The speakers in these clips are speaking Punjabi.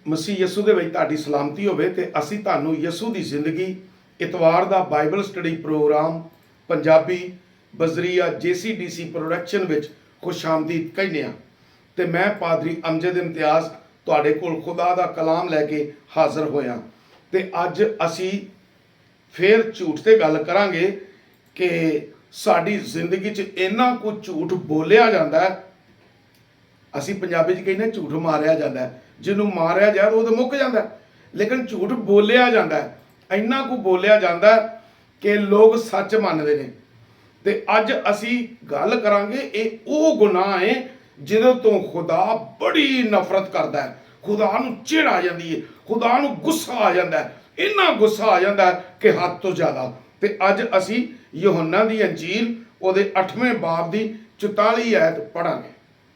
ਮਸੀਹ ਯਸੂ ਦੇ ਵਿੱਚ ਤੁਹਾਡੀ ਸਲਾਮਤੀ ਹੋਵੇ ਤੇ ਅਸੀਂ ਤੁਹਾਨੂੰ ਯਸੂ ਦੀ ਜ਼ਿੰਦਗੀ ਇਤਵਾਰ ਦਾ ਬਾਈਬਲ ਸਟੱਡੀ ਪ੍ਰੋਗਰਾਮ ਪੰਜਾਬੀ ਬਜ਼ਰੀਆ JCDC ਪ੍ਰੋਡਕਸ਼ਨ ਵਿੱਚ ਖੁਸ਼ ਆਮਦੀਦ ਕਹਿੰਦੇ ਹਾਂ। ਤੇ ਮੈਂ ਪਾਦਰੀ ਅਮਜਦ ਇਮਤਿਆਜ਼ ਤੁਹਾਡੇ ਕੋਲ ਖੁਦਾ ਦਾ ਕਲਾਮ ਲੈ ਕੇ ਹਾਜ਼ਰ ਹੋਇਆ। ਤੇ ਅੱਜ ਅਸੀਂ ਫੇਰ ਝੂਠ ਤੇ ਗੱਲ ਕਰਾਂਗੇ ਕਿ ਸਾਡੀ ਜ਼ਿੰਦਗੀ 'ਚ ਇੰਨਾ ਕੁਝ ਝੂਠ ਬੋਲਿਆ ਜਾਂਦਾ ਹੈ। ਅਸੀਂ ਪੰਜਾਬੀ 'ਚ ਕਹਿੰਦੇ ਝੂਠ ਮਾਰਿਆ ਜਾਂਦਾ ਹੈ। ਜਿਹਨੂੰ ਮਾਰਿਆ ਜਾਏ ਉਹ ਤਾਂ ਮੁੱਕ ਜਾਂਦਾ, ਲੇਕਿਨ ਝੂਠ ਬੋਲਿਆ ਜਾਂਦਾ ਹੈ। ਇੰਨਾ ਕੁ ਬੋਲਿਆ ਜਾਂਦਾ ਕਿ ਲੋਕ ਸੱਚ ਮੰਨਦੇ ਨੇ। ਤੇ ਅੱਜ ਅਸੀਂ ਗੱਲ ਕਰਾਂਗੇ ਇਹ ਉਹ ਗੁਨਾਹ ਹੈ ਜਿਹਦੇ ਤੋਂ ਖੁਦਾ ਬੜੀ ਨਫ਼ਰਤ ਕਰਦਾ ਹੈ। ਖੁਦਾ ਨੂੰ ਚਿੜ ਆ ਜਾਂਦੀ ਹੈ, ਖੁਦਾ ਨੂੰ ਗੁੱਸਾ ਆ ਜਾਂਦਾ ਹੈ, ਇੰਨਾ ਗੁੱਸਾ ਆ ਜਾਂਦਾ ਹੈ ਕਿ ਹੱਦ ਤੋਂ ਜ਼ਿਆਦਾ। ਤੇ ਅੱਜ ਅਸੀਂ ਯਹੋਨਾ ਦੀ ਅੰਜੀਲ ਉਹਦੇ 8ਵੇਂ ਬਾਬ ਦੀ 44 ਆਇਤ ਪੜਾਂਗੇ।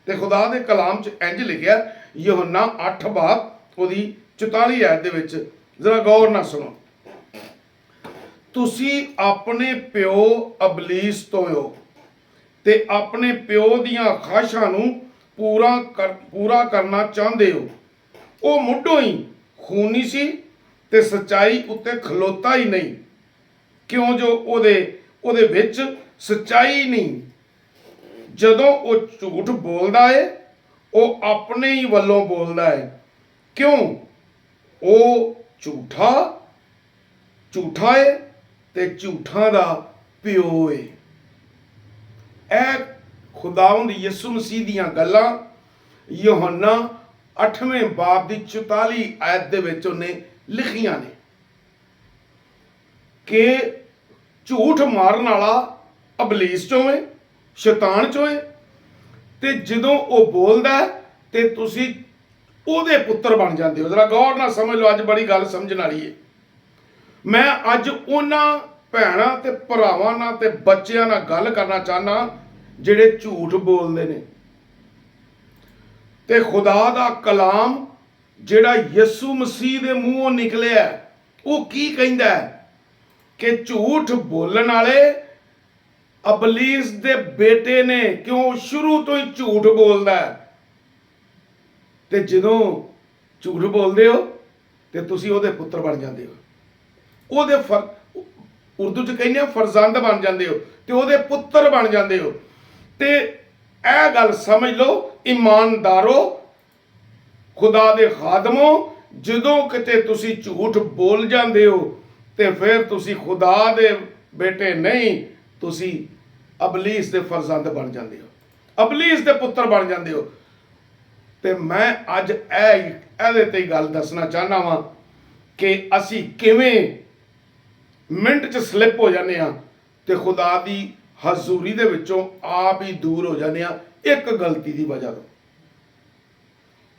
ਤੇ ਖੁਦਾ ਦੇ ਕਲਾਮ 'ਚ ਇੰਜ ਲਿਖਿਆ, ਯਹੋਨਾ 8 ਬਾਬ ਉਹਦੀ 44 ਆਇਤ ਦੇ ਵਿੱਚ, ਜ਼ਰਾ ਗੌਰ ਨਾਲ ਸੁਣੋ। ਤੁਸੀਂ ਆਪਣੇ ਪਿਓ ਅਬਲੀਸ ਤੋਂ ਹੋ ਤੇ ਆਪਣੇ ਪਿਓ ਦੀਆਂ ਖਾਹਿਸ਼ਾਂ ਨੂੰ ਪੂਰਾ ਕਰਨਾ ਚਾਹੁੰਦੇ ਹੋ। ਉਹ ਮੁੱਢੋਂ ਹੀ ਖੂਨੀ ਸੀ ਤੇ ਸੱਚਾਈ ਉੱਤੇ ਖਲੋਤਾ ਹੀ ਨਹੀਂ, ਕਿਉਂ ਜੋ ਉਹਦੇ ਵਿੱਚ ਸੱਚਾਈ ਨਹੀਂ। ਜਦੋਂ ਉਹ ਝੂਠ ਬੋਲਦਾ ਹੈ ਉਹ ਆਪਣੇ ਹੀ ਵੱਲੋਂ ਬੋਲਦਾ ਹੈ, ਕਿਉਂ ਉਹ ਝੂਠਾ ਹੈ ਤੇ ਝੂਠਾਂ ਦਾ ਪਿਓ ਹੈ। ਇਹ ਖੁਦਾਵੰਦ ਯਿਸੂ ਮਸੀਹ ਦੀਆਂ ਗੱਲਾਂ ਯਹੋਨਾ 8ਵੇਂ ਬਾਬ ਦੀ 44 ਆਇਤ ਦੇ ਵਿੱਚ ਉਹਨੇ ਲਿਖੀਆਂ ਨੇ ਕਿ ਝੂਠ ਮਾਰਨ ਵਾਲਾ ਅਬਲੀਸ ਚੋਂ ਹੈ, ਸ਼ੈਤਾਨ ਚੋਂ ਹੈ। ਤੇ ਜਦੋਂ ਉਹ ਬੋਲਦਾ ਤੇ ਤੁਸੀਂ ਉਹਦੇ ਪੁੱਤਰ ਬਣ ਜਾਂਦੇ ਹੋ। ਜ਼ਰਾ ਗੌਰ ਨਾਲ ਸਮਝ ਲਓ, ਅੱਜ ਬੜੀ ਗੱਲ ਸਮਝਣ ਵਾਲੀ ਹੈ। ਮੈਂ ਅੱਜ ਉਹਨਾਂ ਭੈਣਾਂ ਤੇ ਭਰਾਵਾਂ ਨਾਲ ਤੇ ਬੱਚਿਆਂ ਨਾਲ ਗੱਲ ਕਰਨਾ ਚਾਹਨਾ ਜਿਹੜੇ ਝੂਠ ਬੋਲਦੇ ਨੇ। ਤੇ ਖੁਦਾ ਦਾ ਕਲਾਮ ਜਿਹੜਾ ਯਿਸੂ ਮਸੀਹ ਦੇ ਮੂੰਹੋਂ ਨਿਕਲਿਆ ਉਹ ਕੀ ਕਹਿੰਦਾ ਹੈ ਕਿ ਝੂਠ ਬੋਲਣ ਵਾਲੇ ਅਬਲੀਸ ਦੇ ਬੇਟੇ ਨੇ, ਕਿਉਂ ਸ਼ੁਰੂ ਤੋਂ ਹੀ ਝੂਠ ਬੋਲਦਾ ਹੈ। ਤੇ ਜਦੋਂ ਝੂਠ ਬੋਲਦੇ ਹੋ ਤੇ ਤੁਸੀਂ ਉਹਦੇ ਪੁੱਤਰ ਬਣ ਜਾਂਦੇ ਹੋ, ਉਹਦੇ ਉਰਦੂ 'ਚ ਕਹਿੰਦੇ ਆ ਫਰਜ਼ੰਦ ਬਣ ਜਾਂਦੇ ਹੋ ਤੇ ਉਹਦੇ ਪੁੱਤਰ ਬਣ ਜਾਂਦੇ ਹੋ। ਤੇ ਇਹ ਗੱਲ ਸਮਝ ਲਓ ਇਮਾਨਦਾਰੋ, ਖੁਦਾ ਦੇ ਖਾਦਮੋ, ਜਦੋਂ ਕਿਤੇ ਤੁਸੀਂ ਝੂਠ ਬੋਲ ਜਾਂਦੇ ਹੋ ਤੇ ਫਿਰ ਤੁਸੀਂ ਖੁਦਾ ਦੇ ਬੇਟੇ ਨਹੀਂ, ਤੁਸੀਂ ਅਬਲੀਸ ਦੇ ਫਰਜ਼ੰਦ ਬਣ ਜਾਂਦੇ ਹੋ, ਅਬਲੀਸ ਦੇ ਪੁੱਤਰ ਬਣ ਜਾਂਦੇ ਹੋ। ਤੇ ਮੈਂ ਅੱਜ ਇਹਦੇ ਤੇ ਹੀ ਗੱਲ ਦੱਸਣਾ ਚਾਹਨਾ ਵਾਂ ਕਿ ਅਸੀਂ ਕਿਵੇਂ ਮਿੰਟ 'ਚ ਸਲਿੱਪ ਹੋ ਜਾਂਦੇ ਹਾਂ ਤੇ ਖੁਦਾ ਦੀ ਹਜ਼ੂਰੀ ਦੇ ਵਿੱਚੋਂ ਆਪ ਹੀ ਦੂਰ ਹੋ ਜਾਂਦੇ ਹਾਂ ਇੱਕ ਗਲਤੀ ਦੀ ਵਜ੍ਹਾ ਤੋਂ।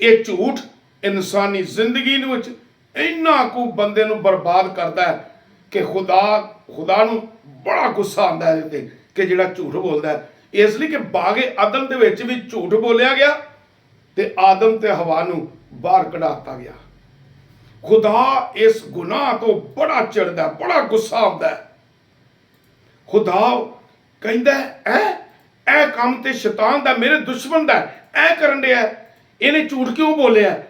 ਇਹ ਝੂਠ ਇਨਸਾਨੀ ਜ਼ਿੰਦਗੀ ਨੂੰ ਵਿੱਚ ਇੰਨਾ ਕੁ ਬੰਦੇ ਨੂੰ ਬਰਬਾਦ ਕਰਦਾ ਹੈ ਕਿ ਖੁਦਾ ਨੂੰ ਬੜਾ ਗੁੱਸਾ ਆਉਂਦਾ ਇਹਦੇ ਤੇ ਕਿ ਜਿਹੜਾ ਝੂਠ ਬੋਲਦਾ ਹੈ। ਇਸ ਲਈ ਕਿ ਬਾਗੇ ਆਦਮ ਦੇ ਵਿੱਚ ਵੀ ਝੂਠ ਬੋਲਿਆ ਗਿਆ ਤੇ ਆਦਮ ਤੇ ਹਵਾ ਨੂੰ ਬਾਹਰ ਕਢਾਤਾ ਗਿਆ। ਖੁਦਾ ਇਸ ਗੁਨਾਹ ਤੋਂ ਬੜਾ ਚਿੜਦਾ, ਬੜਾ ਗੁੱਸਾ ਆਉਂਦਾ ਹੈ। ਖੁਦਾ ਕਹਿੰਦਾ ਇਹ ਕੰਮ ਤੇ ਸ਼ੈਤਾਨ ਦਾ, ਮੇਰੇ ਦੁਸ਼ਮਣ ਦਾ ਇਹ ਕਰਨ ਡਿਆ, ਇਹਨੇ ਝੂਠ ਕਿਉਂ ਬੋਲਿਆ?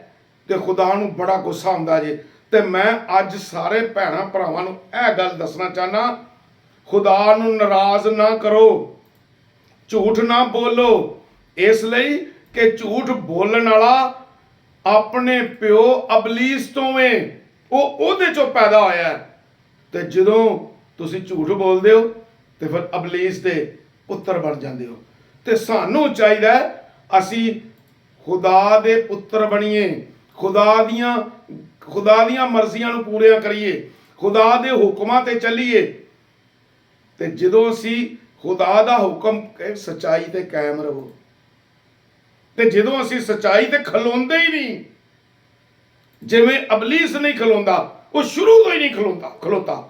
ਤੇ ਖੁਦਾ ਨੂੰ ਬੜਾ ਗੁੱਸਾ ਆਉਂਦਾ ਜੇ। ਤੇ ਮੈਂ ਅੱਜ ਸਾਰੇ ਭੈਣਾਂ ਭਰਾਵਾਂ ਨੂੰ ਇਹ ਗੱਲ ਦੱਸਣਾ ਚਾਹਨਾ, ਖੁਦਾ ਨੂੰ ਨਾਰਾਜ਼ ਨਾ ਕਰੋ, ਝੂਠ ਨਾ ਬੋਲੋ, ਇਸ ਲਈ ਕਿ ਝੂਠ ਬੋਲਣ ਵਾਲਾ ਆਪਣੇ ਪਿਓ ਅਬਲੀਸ ਤੋਂ ਹੈ, ਉਹ ਉਹਦੇ ਚੋਂ ਪੈਦਾ ਹੋਇਆ। ਤੇ ਜਦੋਂ ਤੁਸੀਂ ਝੂਠ ਬੋਲਦੇ ਹੋ ਤੇ ਫਿਰ ਅਬਲੀਸ ਦੇ ਪੁੱਤਰ ਬਣ ਜਾਂਦੇ ਹੋ। ਤੇ ਸਾਨੂੰ ਚਾਹੀਦਾ ਅਸੀਂ ਖੁਦਾ ਦੇ ਪੁੱਤਰ ਬਣੀਏ, ਖੁਦਾ ਦੀਆਂ ਮਰਜ਼ੀਆਂ ਨੂੰ ਪੂਰੀਆਂ ਕਰੀਏ, ਖੁਦਾ ਦੇ ਹੁਕਮਾਂ ਤੇ ਚੱਲੀਏ। ਤੇ ਜਦੋਂ ਅਸੀਂ ਖੁਦਾ ਦਾ ਹੁਕਮ ਸੱਚਾਈ ਤੇ ਕਾਇਮ ਰਹੋ, ਤੇ ਜਦੋਂ ਅਸੀਂ ਸੱਚਾਈ ਤੇ ਖਲੋਂਦੇ ਹੀ ਨਹੀਂ, ਜਿਵੇਂ ਅਬਲੀਸ ਨਹੀਂ ਖਲੋਂਦਾ, ਉਹ ਸ਼ੁਰੂ ਤੋਂ ਹੀ ਨਹੀਂ ਖਲੋਤਾ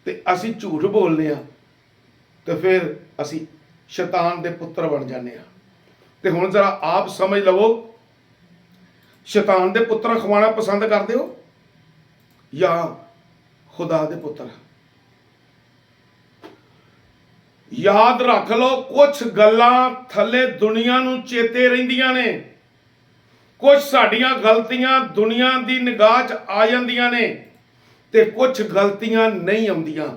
ਤੇ ਅਸੀਂ ਝੂਠ ਬੋਲਦੇ ਆ ਤੇ ਫਿਰ ਅਸੀਂ ਸ਼ੈਤਾਨ ਦੇ ਪੁੱਤਰ ਬਣ ਜਾਂਦੇ ਆ। ਤੇ ਹੁਣ ਜ਼ਰਾ ਆਪ ਸਮਝ ਲਵੋ, ਸ਼ੈਤਾਨ ਦੇ ਪੁੱਤਰ ਖਵਾਉਣਾ ਪਸੰਦ ਕਰਦੇ ਹੋ ਜਾਂ ਖੁਦਾ ਦੇ ਪੁੱਤਰ? ਯਾਦ ਰੱਖ ਲਓ, ਕੁਝ ਗੱਲਾਂ ਥੱਲੇ ਦੁਨੀਆ ਨੂੰ ਚੇਤੇ ਰਹਿੰਦੀਆਂ ਨੇ, ਕੁਝ ਸਾਡੀਆਂ ਗਲਤੀਆਂ ਦੁਨੀਆ ਦੀ ਨਿਗਾਹ 'ਚ ਆ ਜਾਂਦੀਆਂ ਨੇ ਤੇ ਕੁਝ ਗਲਤੀਆਂ ਨਹੀਂ ਆਉਂਦੀਆਂ।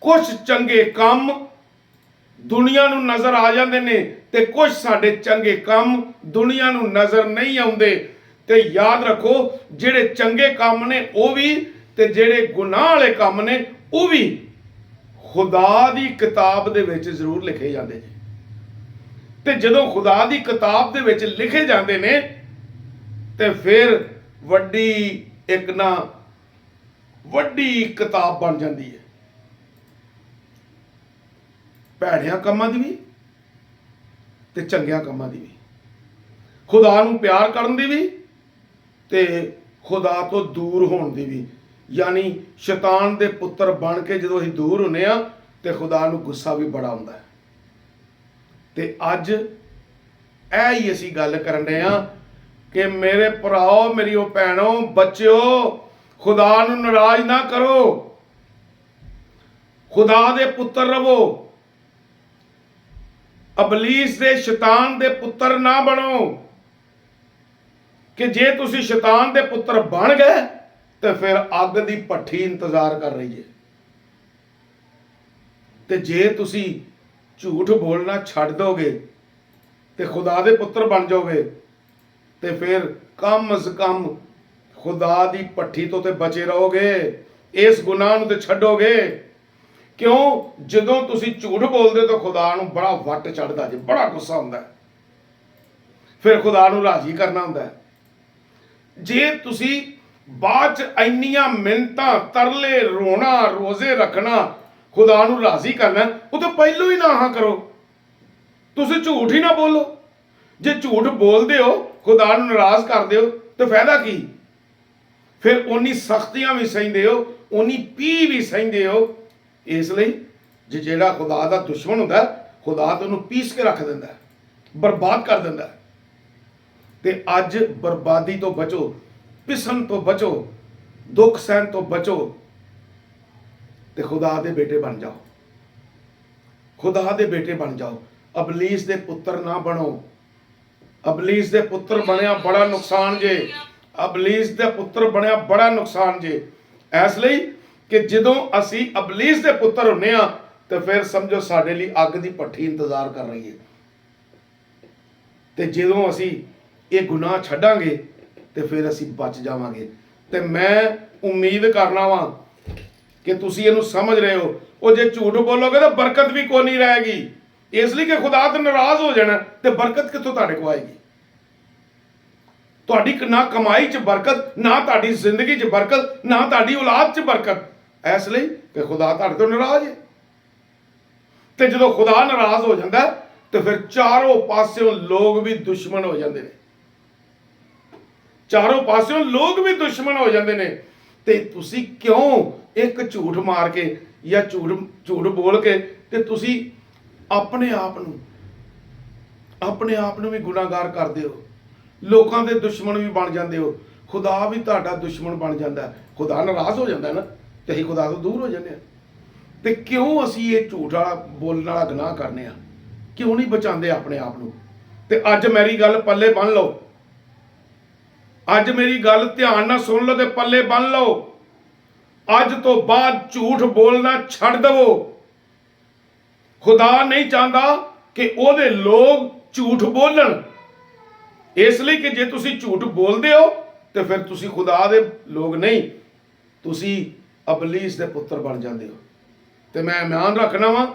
ਕੁਝ ਚੰਗੇ ਕੰਮ ਦੁਨੀਆ ਨੂੰ ਨਜ਼ਰ ਆ ਜਾਂਦੇ ਨੇ ਤੇ ਕੁਝ ਸਾਡੇ ਚੰਗੇ ਕੰਮ ਦੁਨੀਆ ਨੂੰ ਨਜ਼ਰ ਨਹੀਂ ਆਉਂਦੇ। ਤੇ ਯਾਦ ਰੱਖੋ, ਜਿਹੜੇ ਚੰਗੇ ਕੰਮ ਨੇ ਉਹ ਵੀ ਤੇ ਜਿਹੜੇ ਗੁਨਾਹ ਵਾਲੇ ਕੰਮ ਨੇ ਉਹ ਵੀ ਖੁਦਾ ਦੀ ਕਿਤਾਬ ਦੇ ਵਿੱਚ ਜ਼ਰੂਰ ਲਿਖੇ ਜਾਂਦੇ ਨੇ। ਤੇ ਜਦੋਂ ਖੁਦਾ ਦੀ ਕਿਤਾਬ ਦੇ ਵਿੱਚ ਲਿਖੇ ਜਾਂਦੇ ਨੇ ਤੇ ਫਿਰ ਵੱਡੀ ਕਿਤਾਬ ਬਣ ਜਾਂਦੀ ਹੈ, ਭੈੜਿਆਂ ਕੰਮਾਂ ਦੀ ਵੀ ਤੇ ਚੰਗਿਆਂ ਕੰਮਾਂ ਦੀ ਵੀ, ਖੁਦਾ ਨੂੰ ਪਿਆਰ ਕਰਨ ਦੀ ਵੀ ਤੇ ਖੁਦਾ ਤੋਂ ਦੂਰ ਹੋਣ ਦੀ ਵੀ। ਯਾਨੀ ਸ਼ੈਤਾਨ ਦੇ ਪੁੱਤਰ ਬਣ ਕੇ ਜਦੋਂ ਅਸੀਂ ਦੂਰ ਹੁੰਨੇ ਆ ਤੇ ਖੁਦਾ ਨੂੰ ਗੁੱਸਾ ਵੀ ਬੜਾ ਆਉਂਦਾ ਹੈ। ਤੇ ਅੱਜ ਇਹ ਹੀ ਅਸੀਂ ਗੱਲ ਕਰਨ ਰਹੇ ਆ ਕਿ ਮੇਰੇ ਭਰਾਓ, ਮੇਰੀਓ ਭੈਣੋ, ਬੱਚਿਓ, ਖੁਦਾ ਨੂੰ ਨਾਰਾਜ਼ ਨਾ ਕਰੋ, ਖੁਦਾ ਦੇ ਪੁੱਤਰ ਰਹੋ, ਅਬਲੀਸ ਦੇ ਸ਼ੈਤਾਨ ਦੇ ਪੁੱਤਰ ਨਾ ਬਣੋ। ਕਿ ਜੇ ਤੁਸੀਂ ਸ਼ੈਤਾਨ ਦੇ ਪੁੱਤਰ ਬਣ ਗਏ ਤੇ ਫਿਰ ਅੱਗ ਦੀ ਭੱਠੀ ਇੰਤਜ਼ਾਰ ਕਰ ਰਹੀ ਹੈ। ਤੇ ਜੇ ਤੁਸੀਂ ਝੂਠ ਬੋਲਣਾ ਛੱਡ ਦੋਗੇ ਤੇ ਖੁਦਾ ਦੇ ਪੁੱਤਰ ਬਣ ਜਾਓਗੇ ਤੇ ਫਿਰ ਕਮ ਅਜ਼ ਕਮ ਖੁਦਾ ਦੀ ਭੱਠੀ ਤੋਂ ਤੇ ਬਚੇ ਰਹੋਗੇ, ਇਸ ਗੁਨਾਹ ਨੂੰ ਤੇ ਛੱਡੋਗੇ। ਕਿਉਂ? ਜਦੋਂ ਤੁਸੀਂ ਝੂਠ ਬੋਲਦੇ ਤਾਂ ਖੁਦਾ ਨੂੰ ਬੜਾ ਵੱਟ ਚੜਦਾ ਜੇ, ਬੜਾ ਗੁੱਸਾ ਹੁੰਦਾ, ਫਿਰ ਖੁਦਾ ਨੂੰ ਰਾਜ਼ੀ ਕਰਨਾ ਹੁੰਦਾ। ਜੇ ਤੁਸੀਂ ਬਾਅਦ ਚ ਇੰਨੀਆਂ ਮਿੰਨਤਾਂ, ਤਰਲੇ, ਰੋਣਾ, ਰੋਜ਼ੇ ਰੱਖਣਾ, ਖੁਦਾ ਨੂੰ ਰਾਜ਼ੀ ਕਰਨਾ, ਉਹ ਤਾਂ ਪਹਿਲੋਂ ਹੀ ਨਾ ਹਾਂ ਕਰੋ। ਤੁਸੀਂ ਝੂਠ ਹੀ ਨਾ ਬੋਲੋ। ਜੇ ਝੂਠ ਬੋਲਦੇ ਹੋ, ਖੁਦਾ ਨੂੰ ਨਾਰਾਜ਼ ਕਰਦੇ ਹੋ, ਤਾਂ ਫਾਇਦਾ ਕੀ? ਫਿਰ ਉਨੀ ਸਖਤੀਆਂ ਵੀ ਸਹਿੰਦੇ ਹੋ, ਉਨੀ ਪੀ ਵੀ ਸਹਿੰਦੇ ਹੋ। ਇਸ ਲਈ ਜਿਹੜਾ ਖੁਦਾ ਦਾ ਦੁਸ਼ਮਣ ਹੁੰਦਾ, ਖੁਦਾ ਤਾਂ ਉਹਨੂੰ ਪੀਸ ਕੇ ਰੱਖ ਦਿੰਦਾ, ਬਰਬਾਦ ਕਰ ਦਿੰਦਾ। ਤੇ ਅੱਜ ਬਰਬਾਦੀ ਤੋਂ ਬਚੋ, ਪਿਸਣ ਤੋਂ ਬਚੋ, ਦੁੱਖ ਸਹਿਣ ਤੋਂ ਬਚੋ ਤੇ ਖੁਦਾ ਦੇ ਬੇਟੇ ਬਣ ਜਾਓ। ਖੁਦਾ ਦੇ ਬੇਟੇ ਬਣ ਜਾਓ, ਅਬਲੀਸ ਦੇ ਪੁੱਤਰ ਨਾ ਬਣੋ। ਅਬਲੀਸ ਦੇ ਪੁੱਤਰ ਬਣਿਆ ਬੜਾ ਨੁਕਸਾਨ ਜੇ, ਅਬਲੀਸ ਦੇ ਪੁੱਤਰ ਬਣਿਆ ਬੜਾ ਨੁਕਸਾਨ ਜੇ। ਇਸ ਲਈ ਕਿ ਜਦੋਂ ਅਸੀਂ ਅਬਲੀਸ ਦੇ ਪੁੱਤਰ ਹੁੰਨੇ ਆ ਤੇ ਫਿਰ ਸਮਝੋ ਸਾਡੇ ਲਈ ਅੱਗ ਦੀ ਭੱਠੀ ਇੰਤਜ਼ਾਰ ਕਰ ਰਹੀ ਹੈ। ਤੇ ਜਦੋਂ ਅਸੀਂ ਇਹ ਗੁਨਾਹ ਛੱਡਾਂਗੇ ਤੇ ਫਿਰ ਅਸੀਂ ਬਚ ਜਾਵਾਂਗੇ। ਤੇ ਮੈਂ ਉਮੀਦ ਕਰਨਾ ਵਾਂ ਕਿ ਤੁਸੀਂ ਇਹਨੂੰ ਸਮਝ ਰਹੇ ਹੋ। ਉਹ ਜੇ ਝੂਠ ਬੋਲੋਗੇ ਤਾਂ ਬਰਕਤ ਵੀ ਕੋਈ ਨਹੀਂ ਰਹੇਗੀ। ਇਸ ਲਈ ਕਿ ਖੁਦਾ ਤੇ ਨਾਰਾਜ਼ ਹੋ ਜਾਣਾ ਤੇ ਬਰਕਤ ਕਿੱਥੋਂ ਤੁਹਾਡੇ ਕੋਲ ਆਏਗੀ? ਤੁਹਾਡੀ ਨਾ ਕਮਾਈ 'ਚ ਬਰਕਤ, ਨਾ ਤੁਹਾਡੀ ਜ਼ਿੰਦਗੀ 'ਚ ਬਰਕਤ, ਨਾ ਤੁਹਾਡੀ ਔਲਾਦ 'ਚ ਬਰਕਤ। ਇਸ ਲਈ ਕਿ ਖੁਦਾ ਤੁਹਾਡੇ ਤੋਂ ਨਾਰਾਜ਼ ਹੈ। ਤੇ ਜਦੋਂ ਖੁਦਾ ਨਾਰਾਜ਼ ਹੋ ਜਾਂਦਾ ਤੇ ਫਿਰ ਚਾਰੋਂ ਪਾਸਿਓਂ ਲੋਕ ਵੀ ਦੁਸ਼ਮਣ ਹੋ ਜਾਂਦੇ ਨੇ। ਚਾਰੋਂ ਪਾਸਿਓਂ ਲੋਕ ਵੀ ਦੁਸ਼ਮਣ ਹੋ ਜਾਂਦੇ ਨੇ। ਤੇ ਤੁਸੀਂ ਕਿਉਂ ਇੱਕ ਝੂਠ ਮਾਰ ਕੇ ਜਾਂ ਝੂਠ ਬੋਲ ਕੇ ਤੇ ਤੁਸੀਂ ਆਪਣੇ ਆਪ ਨੂੰ ਵੀ ਗੁਨਾਹਗਾਰ ਕਰਦੇ ਹੋ, ਲੋਕਾਂ ਦੇ ਦੁਸ਼ਮਣ ਵੀ ਬਣ ਜਾਂਦੇ ਹੋ, ਖੁਦਾ ਵੀ ਤੁਹਾਡਾ ਦੁਸ਼ਮਣ ਬਣ ਜਾਂਦਾ। ਖੁਦਾ ਨਾਰਾਜ਼ ਹੋ ਜਾਂਦਾ ਨਾ ਤੇ ਅਸੀਂ ਖੁਦਾ ਤੋਂ ਦੂਰ ਹੋ ਜਾਂਦੇ ਹਾਂ। ਤੇ ਕਿਉਂ ਅਸੀਂ ਇਹ ਝੂਠ ਵਾਲਾ ਬੋਲਣ ਵਾਲਾ ਗੁਨਾਹ ਕਰਨੇ ਆ? ਕਿਉਂ ਨਹੀਂ ਬਚਾਉਂਦੇ ਆਪਣੇ ਆਪ ਨੂੰ? ਤੇ ਅੱਜ ਮੇਰੀ ਗੱਲ ਪੱਲੇ ਬੰਨ ਲਓ, ਅੱਜ ਮੇਰੀ ਗੱਲ ਧਿਆਨ ਨਾਲ ਸੁਣ ਲਓ ਤੇ ਪੱਲੇ ਬੰਨ ਲਓ। ਅੱਜ ਤੋਂ ਬਾਅਦ ਝੂਠ ਬੋਲਣਾ ਛੱਡ ਦੇਵੋ। ਖੁਦਾ ਨਹੀਂ ਚਾਹੁੰਦਾ ਕਿ ਉਹਦੇ ਲੋਕ ਝੂਠ ਬੋਲਣ। ਇਸ ਲਈ ਕਿ ਜੇ ਤੁਸੀਂ ਝੂਠ ਬੋਲਦੇ ਹੋ ਤੇ ਫਿਰ ਤੁਸੀਂ ਖੁਦਾ ਦੇ ਲੋਕ ਨਹੀਂ, ਤੁਸੀਂ ਅਬਲੀਸ ਦੇ ਪੁੱਤਰ ਬਣ ਜਾਂਦੇ ਹੋ। ਤੇ ਮੈਂ ਇਮਾਨ ਰੱਖਣਾ ਵਾਂ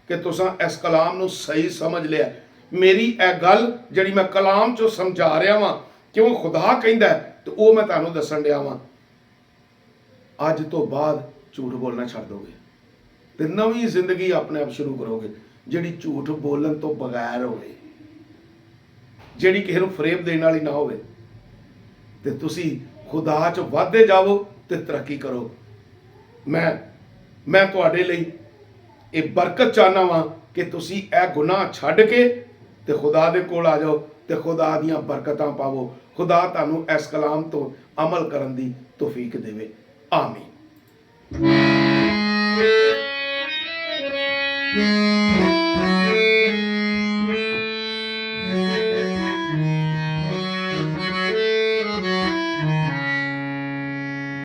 ਕਿ ਤੁਸੀਂ ਇਸ ਕਲਾਮ ਨੂੰ ਸਹੀ ਸਮਝ ਲਿਆ। ਮੇਰੀ ਇਹ ਗੱਲ ਜਿਹੜੀ ਮੈਂ ਕਲਾਮ ਚੋਂ ਸਮਝਾ ਰਿਹਾ ਵਾਂ, ਕਿਉਂ ਖੁਦਾ ਕਹਿੰਦਾ ਤੇ ਉਹ ਮੈਂ ਤੁਹਾਨੂੰ ਦੱਸਣ ਡਿਆ ਵਾਂ। ਅੱਜ ਤੋਂ ਬਾਅਦ ਝੂਠ ਬੋਲਣਾ ਛੱਡ ਦੋਗੇ ਤੇ ਨਵੀਂ ਜ਼ਿੰਦਗੀ ਆਪਣੇ ਆਪ ਸ਼ੁਰੂ ਕਰੋਗੇ, ਜਿਹੜੀ ਝੂਠ ਬੋਲਣ ਤੋਂ ਬਗੈਰ ਹੋਵੇ, ਜਿਹੜੀ ਕਿਸੇ ਨੂੰ ਫਰੇਬ ਦੇਣ ਵਾਲੀ ਨਾ ਹੋਵੇ। ਤੇ ਤੁਸੀਂ ਖੁਦਾ 'ਚ ਵਾਧੇ ਜਾਵੋ ਤੇ ਤਰੱਕੀ ਕਰੋ। ਮੈਂ ਤੁਹਾਡੇ ਲਈ ਇਹ ਬਰਕਤ ਚਾਹੁੰਦਾ ਵਾਂ ਕਿ ਤੁਸੀਂ ਇਹ ਗੁਨਾਹ ਛੱਡ ਕੇ ਤੇ ਖੁਦਾ ਦੇ ਕੋਲ ਆ ਜਾਓ ਤੇ ਖੁਦਾ ਦੀਆਂ ਬਰਕਤਾਂ ਪਾਵੋ। ਖੁਦਾ ਤੁਹਾਨੂੰ ਇਸ ਕਲਾਮ ਤੋਂ ਅਮਲ ਕਰਨ ਦੀ ਤੌਫੀਕ ਦੇਵੇ। ਆਮੀਨ।